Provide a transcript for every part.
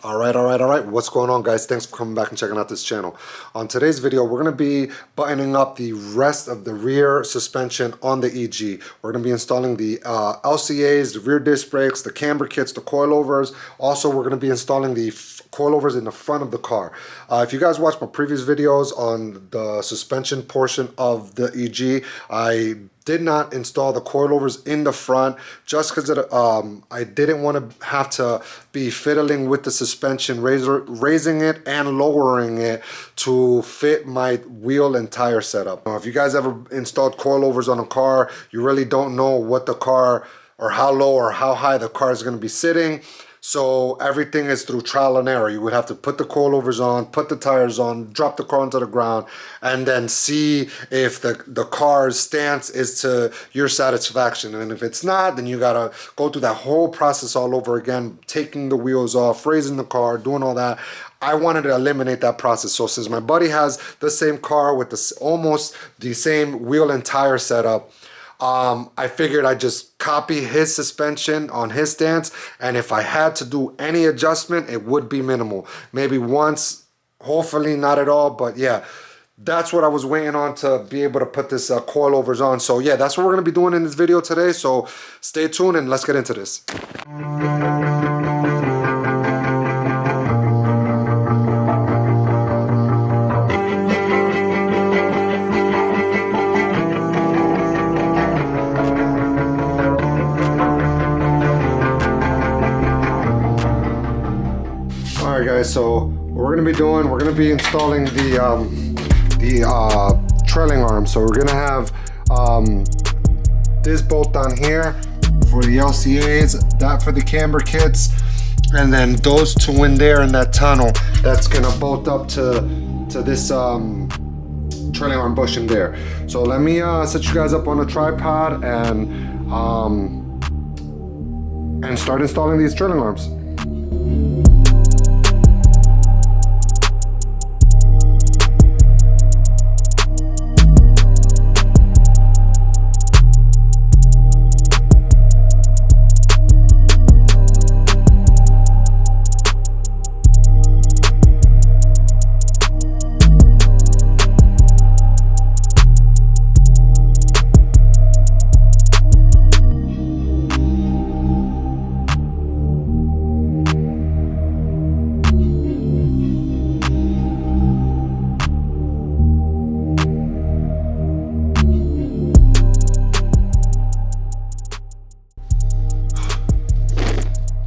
All right. What's going on, guys? Thanks for coming back and checking out this channel. On today's video, we're going to be buttoning up the rest of the rear suspension on the EG. We're going to be installing the LCAs, the rear disc brakes, the camber kits, the coilovers. Also, we're going to be installing the coilovers in the front of the car. If you guys watched my previous videos on the suspension portion of the EG, I did not install the coilovers in the front just because I didn't want to have to be fiddling with the suspension, raising it and lowering it to fit my wheel and tire setup. Now, if you guys ever installed coilovers on a car, you really don't know what the car or how low or how high the car is going to be sitting. So everything is through trial and error. You would have to put the coilovers on, put the tires on, drop the car onto the ground, and then see if the car's stance is to your satisfaction. And if it's not, then you gotta go through that whole process all over again, taking the wheels off, raising the car, doing all that. I wanted to eliminate that process. So since my buddy has the same car with almost the same wheel and tire setup, I figured I'd just copy his suspension on his stance, and if I had to do any adjustment, it would be minimal. Maybe once, hopefully not at all, but yeah, that's what I was waiting on to be able to put this coilovers on. So yeah, that's what we're going to be doing in this video today, so stay tuned and let's get into this. Alright guys, so what we're going to be doing, we're going to be installing the trailing arm. So we're going to have this bolt down here for the LCAs, that for the camber kits, and then those two in there in that tunnel, that's going to bolt up to this trailing arm bushing there. So let me set you guys up on a tripod and start installing these trailing arms.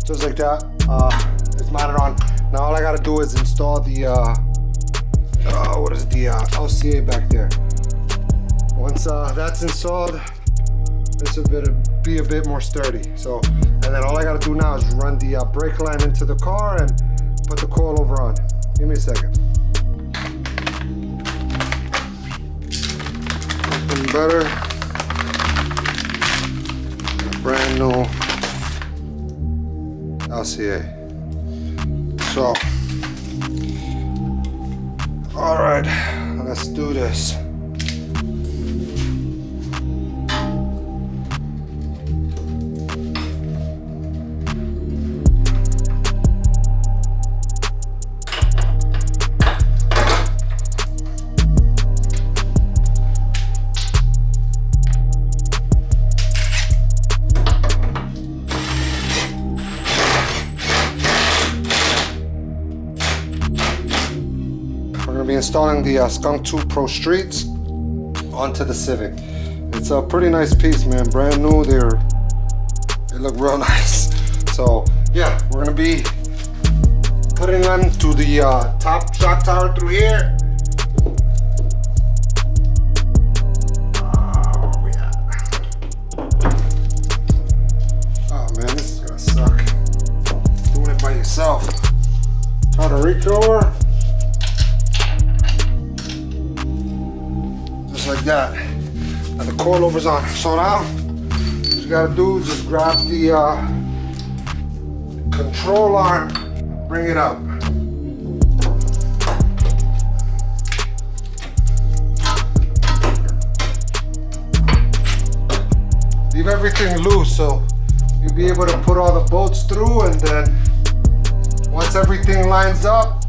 Just like that, it's mounted on. Now all I gotta do is install the LCA back there. Once that's installed, this will be a bit more sturdy. So, and then all I gotta do now is run the brake line into the car and put the coilover on. Give me a second. Something better. Brand new LCA. So, all right, let's do this. Be installing the Skunk 2 Pro Streets onto the Civic. It's a pretty nice piece, man. Brand new. They look real nice. So yeah, we're gonna be putting on to the top shock tower through here. Where we at? Oh man, this is gonna suck. Doing it by yourself. Try to reach over. Like that, and the coilovers on. So now what you gotta do is just grab the control arm, bring it up. Leave everything loose so you'll be able to put all the bolts through, and then Once everything lines up,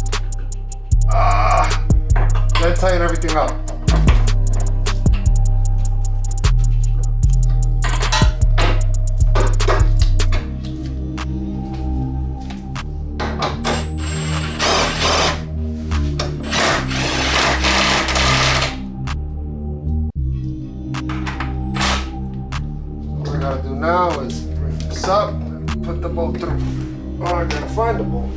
then tighten everything up. What I gotta do now is bring this up and put the bolt through. Oh, I gotta find the bolt.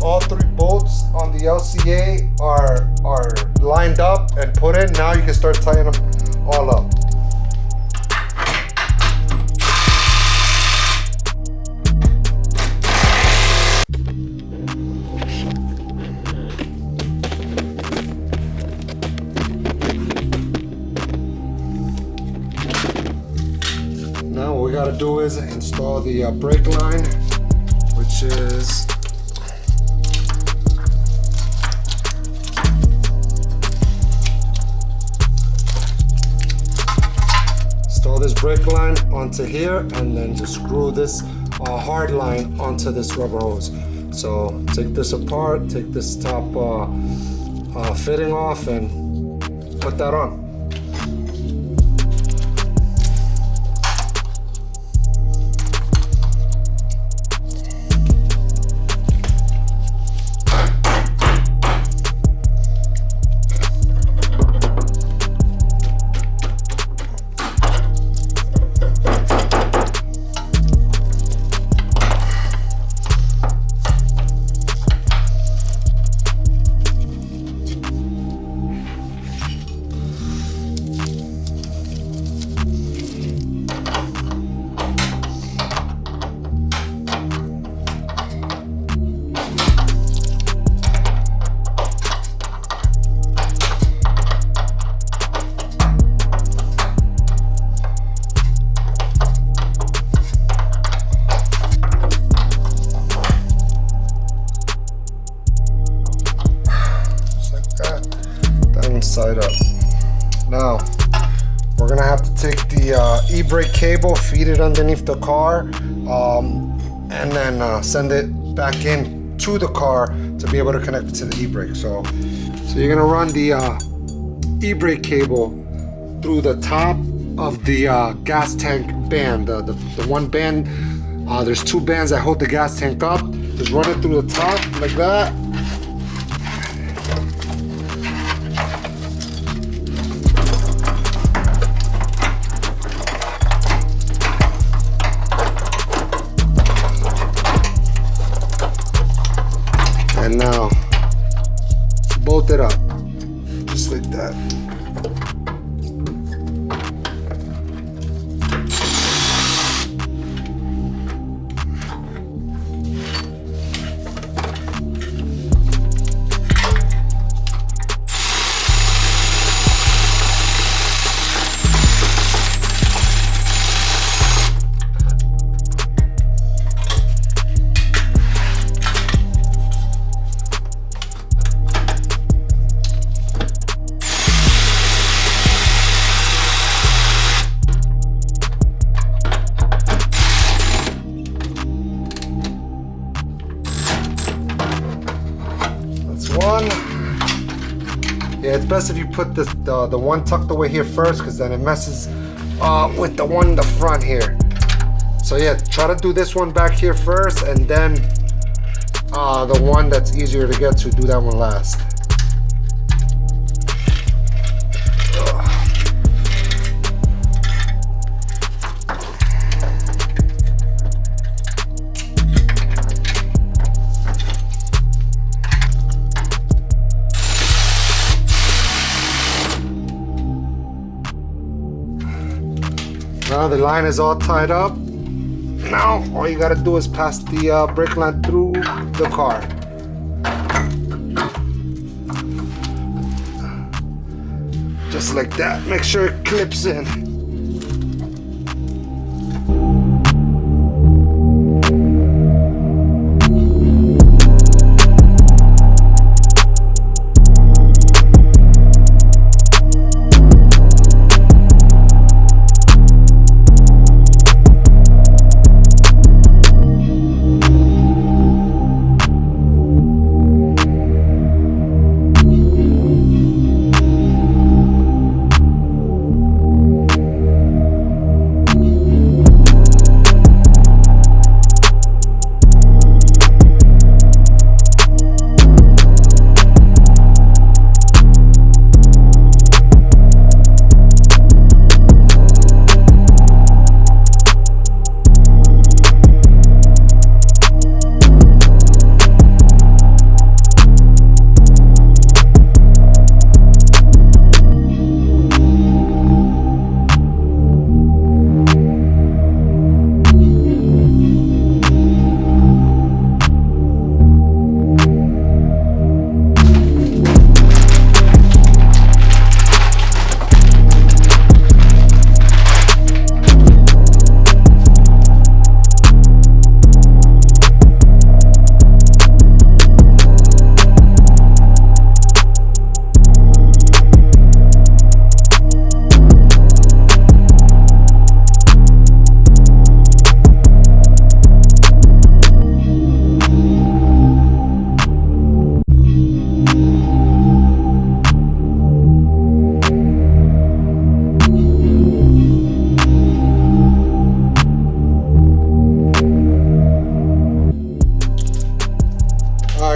All three bolts on the LCA are lined up and put in. Now you can start tightening them all up. Now what we got to do is install the brake line, which is this brake line onto here, and then just screw this hard line onto this rubber hose. So take this apart, take this top fitting off, and put that on. Side up. Now we're gonna have to take the e-brake cable, feed it underneath the car, and then send it back in to the car to be able to connect it to the e-brake. So you're gonna run the e-brake cable through the top of the gas tank band. The one band, there's two bands that hold the gas tank up. Just run it through the top like that. And now bolt it up, just like that. One. Yeah, it's best if you put this the one tucked away here first, because then it messes with the one in the front here. So yeah, try to do this one back here first, and then the one that's easier to get to, do that one last. Now the line is all tied up. Now all you gotta do is pass the brake line through the car. Just like that. Make sure it clips in.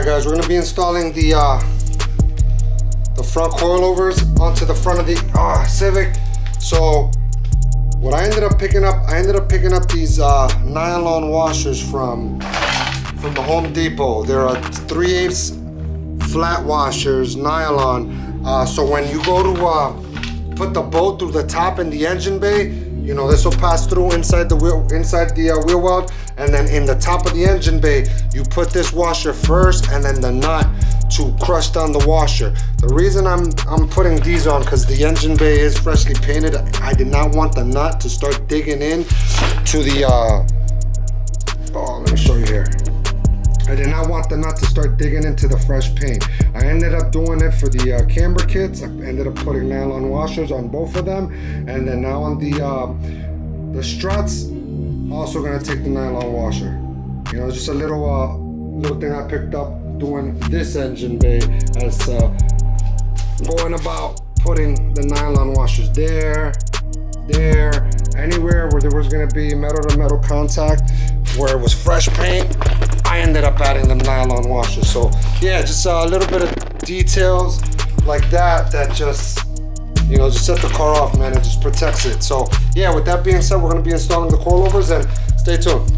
Guys, we're going to be installing the front coilovers onto the front of the Civic. So what I ended up picking up these nylon washers from the Home Depot. There are 3/8 flat washers, nylon. So when you go to put the bolt through the top in the engine bay, you know, this will pass through inside the wheel well, and then in the top of the engine bay, you put this washer first, and then the nut to crush down the washer. The reason I'm putting these on, because the engine bay is freshly painted. I did not want the nut to start digging in to the let me show you here. I did not want the nut to start digging into the fresh paint. I ended up doing it for the camber kits. I ended up putting nylon washers on both of them, and then now on the struts, also gonna take the nylon washer. You know, just a little thing I picked up doing this engine bay, as going about putting the nylon washers there, anywhere where there was gonna be metal to metal contact, where it was fresh paint, I ended up adding the nylon washers. So yeah, just a little bit of details like that just, you know, just set the car off, man. It just protects it. So yeah, with that being said, we're gonna be installing the coilovers, and stay tuned.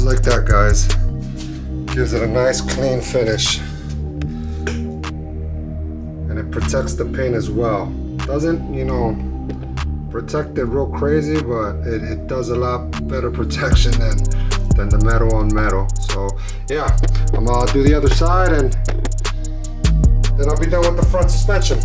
Like that, guys. Gives it a nice clean finish, and it protects the paint as well. Doesn't, you know, protect it real crazy, but it does a lot better protection than the metal on metal. So yeah, I'm gonna do the other side, and then I'll be done with the front suspension.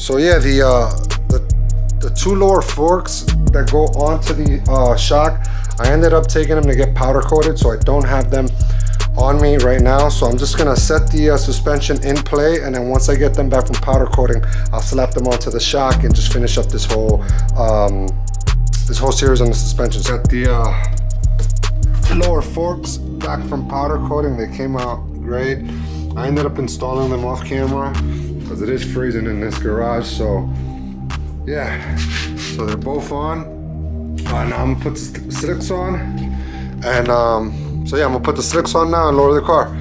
So yeah, the two lower forks that go onto the shock, I ended up taking them to get powder coated, so I don't have them on me right now. So I'm just gonna set the suspension in play, and then once I get them back from powder coating, I'll slap them onto the shock and just finish up this whole series on the suspension. Got the lower forks back from powder coating. They came out great. I ended up installing them off camera because it is freezing in this garage. So yeah, so they're both on. Now I'm gonna put the slicks on, and so yeah, I'm gonna put the slicks on now and lower the car.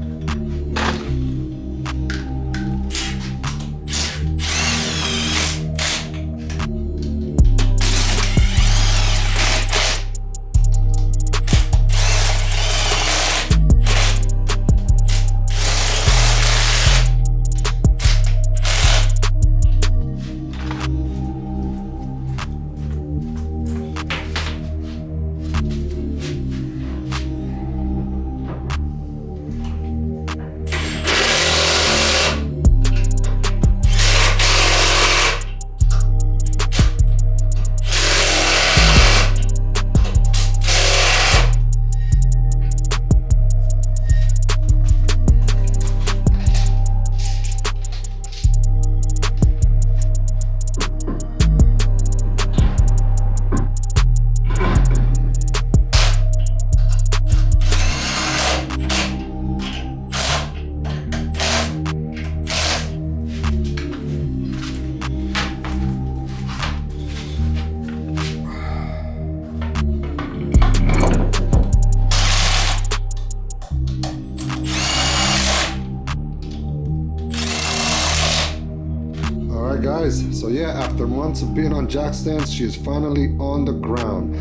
Guys, so yeah, after months of being on jack stands, she is finally on the ground.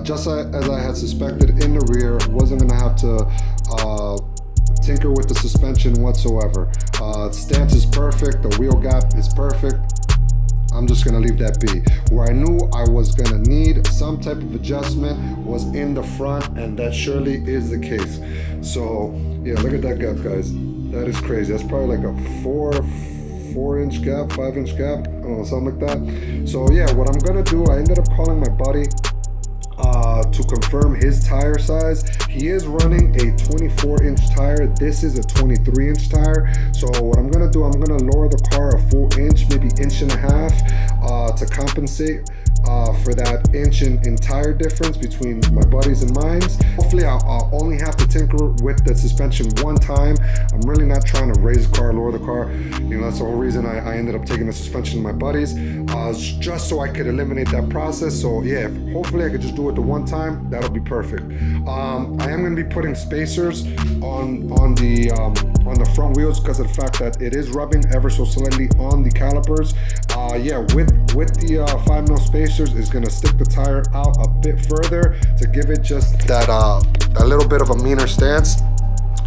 Just as I had suspected in the rear, wasn't gonna have to tinker with the suspension whatsoever. Stance is perfect, the wheel gap is perfect. I'm just gonna leave that be. Where I knew I was gonna need some type of adjustment was in the front, and that surely is the case. So yeah, look at that gap, guys. That is crazy. That's probably like a 4-inch gap, 5-inch gap, I don't know, something like that. So yeah, what I'm gonna do, I ended up calling my buddy to confirm his tire size. He is running a 24-inch tire. This is a 23-inch tire. So what I'm gonna do, I'm gonna lower the car a full inch, maybe inch and a half, to compensate for that inch in tire difference between my buddies and mine's. Hopefully I'll only have to tinker with the suspension one time. I'm really not trying to raise the car, lower the car. You know, that's the whole reason I ended up taking the suspension to my buddies, just so I could eliminate that process. So yeah, hopefully I could just do it the one time. That'll be perfect. I am going to be putting spacers on the front wheels because of the fact that it is rubbing ever so slightly on the calipers. Yeah, with the 5mm spacers is going to stick the tire out a bit further to give it just that a little bit of a meaner stance.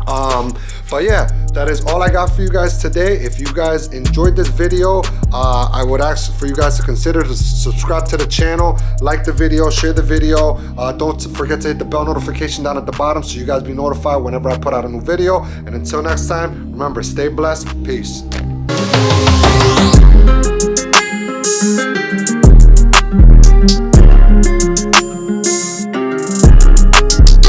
But yeah, that is all I got for you guys today. If you guys enjoyed this video, I would ask for you guys to consider to subscribe to the channel, like the video, share the video. Don't forget to hit the bell notification down at the bottom so you guys be notified whenever I put out a new video. And until next time, remember, stay blessed. Peace.